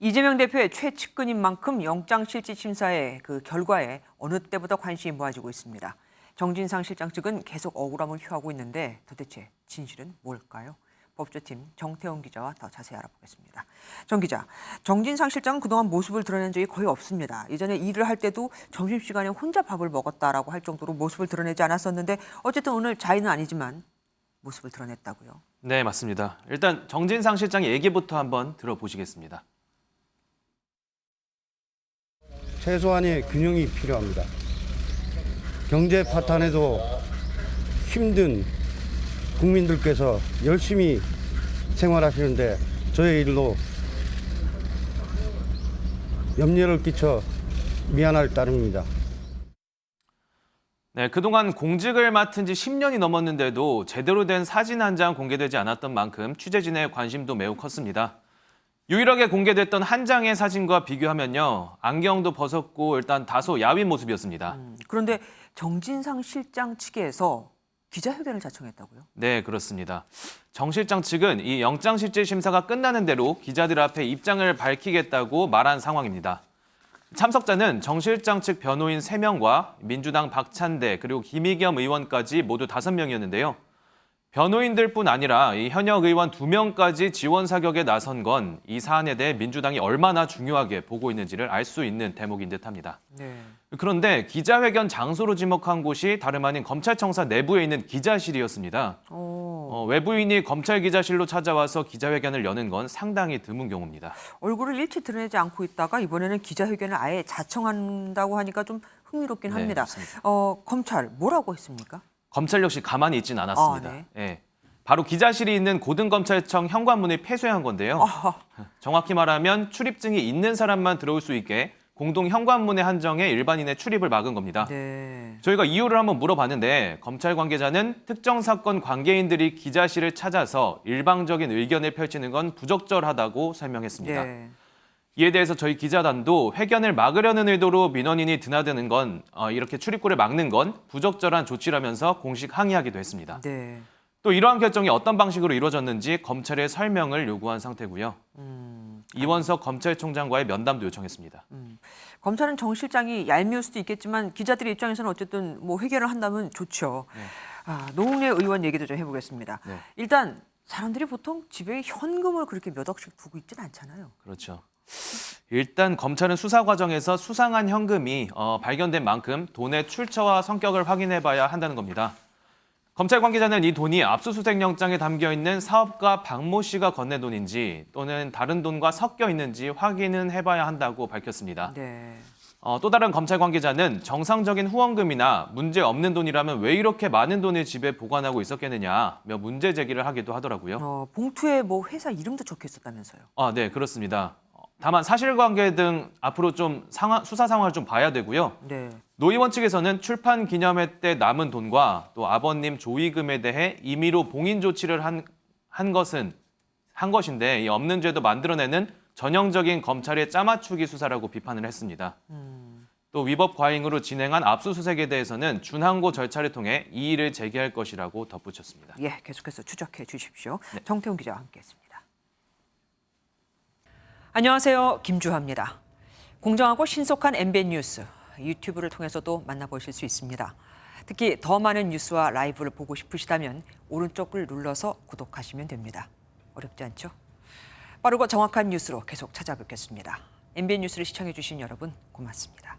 이재명 대표의 최측근인 만큼 영장실질심사의 그 결과에 어느 때보다 관심이 모아지고 있습니다. 정진상 실장 측은 계속 억울함을 표하고 있는데 도대체 진실은 뭘까요? 법조팀 정태훈 기자와 더 자세히 알아보겠습니다. 정 기자, 정진상 실장은 그동안 모습을 드러낸 적이 거의 없습니다. 이전에 일을 할 때도 점심시간에 혼자 밥을 먹었다라고 할 정도로 모습을 드러내지 않았었는데 어쨌든 오늘 자의는 아니지만 모습을 드러냈다고요? 네, 맞습니다. 일단 정진상 실장의 얘기부터 한번 들어보시겠습니다. 최소한의 균형이 필요합니다. 경제 파탄에도 힘든 국민들께서 열심히 생활하시는데 저의 일로 염려를 끼쳐 미안할 따름입니다. 네, 그동안 공직을 맡은 지 10년이 넘었는데도 제대로 된 사진 한 장 공개되지 않았던 만큼 취재진의 관심도 매우 컸습니다. 유일하게 공개됐던 한 장의 사진과 비교하면요. 안경도 벗었고 일단 다소 야윈 모습이었습니다. 그런데 정진상 실장 측에서 기자회견을 자청했다고요? 네, 그렇습니다. 정 실장 측은 이 영장실질심사가 끝나는 대로 기자들 앞에 입장을 밝히겠다고 말한 상황입니다. 참석자는 정 실장 측 변호인 3명과 민주당 박찬대 그리고 김의겸 의원까지 모두 5명이었는데요. 변호인들뿐 아니라 이 현역 의원 2명까지 지원 사격에 나선 건 이 사안에 대해 민주당이 얼마나 중요하게 보고 있는지를 알 수 있는 대목인 듯합니다. 네. 그런데 기자회견 장소로 지목한 곳이 다름 아닌 검찰청사 내부에 있는 기자실이었습니다. 외부인이 검찰 기자실로 찾아와서 기자회견을 여는 건 상당히 드문 경우입니다. 얼굴을 일체 드러내지 않고 있다가 이번에는 기자회견을 아예 자청한다고 하니까 좀 흥미롭긴 네, 합니다. 맞습니다. 검찰 뭐라고 했습니까? 검찰 역시 가만히 있진 않았습니다. 네. 예. 바로 기자실이 있는 고등검찰청 현관문을 폐쇄한 건데요. 정확히 말하면 출입증이 있는 사람만 들어올 수 있게 공동 현관문의 한정에 일반인의 출입을 막은 겁니다. 네. 저희가 이유를 한번 물어봤는데 검찰 관계자는 특정 사건 관계인들이 기자실을 찾아서 일방적인 의견을 펼치는 건 부적절하다고 설명했습니다. 네. 이에 대해서 저희 기자단도 회견을 막으려는 의도로 민원인이 드나드는 건 이렇게 출입구를 막는 건 부적절한 조치라면서 공식 항의하기도 했습니다. 네. 또 이러한 결정이 어떤 방식으로 이루어졌는지 검찰의 설명을 요구한 상태고요. 이원석 검찰총장과의 면담도 요청했습니다. 검찰은 정 실장이 얄미울 수도 있겠지만 기자들의 입장에서는 어쨌든 뭐 회견을 한다면 좋죠. 네. 노웅래 의원 얘기도 좀 해보겠습니다. 네. 일단 사람들이 보통 집에 현금을 그렇게 몇 억씩 두고 있진 않잖아요. 그렇죠. 일단 검찰은 수사 과정에서 수상한 현금이 발견된 만큼 돈의 출처와 성격을 확인해봐야 한다는 겁니다. 검찰 관계자는 이 돈이 압수수색 영장에 담겨있는 사업가 박모 씨가 건넨 돈인지 또는 다른 돈과 섞여 있는지 확인은 해봐야 한다고 밝혔습니다. 네. 또 다른 검찰 관계자는 정상적인 후원금이나 문제 없는 돈이라면 왜 이렇게 많은 돈을 집에 보관하고 있었겠느냐며 문제 제기를 하기도 하더라고요. 봉투에 뭐 회사 이름도 적혀 있었다면서요. 네, 그렇습니다. 다만 사실관계 등 앞으로 좀 수사 상황을 좀 봐야 되고요. 네. 노 의원 측에서는 출판 기념회 때 남은 돈과 또 아버님 조의금에 대해 임의로 봉인 조치를 한 것인데 이 없는 죄도 만들어내는 전형적인 검찰의 짜맞추기 수사라고 비판을 했습니다. 또 위법 과잉으로 진행한 압수수색에 대해서는 준항고 절차를 통해 이의를 제기할 것이라고 덧붙였습니다. 예, 계속해서 추적해 주십시오. 네. 정태훈 기자와 함께했습니다. 안녕하세요, 김주하입니다. 공정하고 신속한 MBN 뉴스 유튜브를 통해서도 만나보실 수 있습니다. 특히 더 많은 뉴스와 라이브를 보고 싶으시다면 오른쪽을 눌러서 구독하시면 됩니다. 어렵지 않죠? 빠르고 정확한 뉴스로 계속 찾아뵙겠습니다. MBN 뉴스를 시청해 주신 여러분 고맙습니다.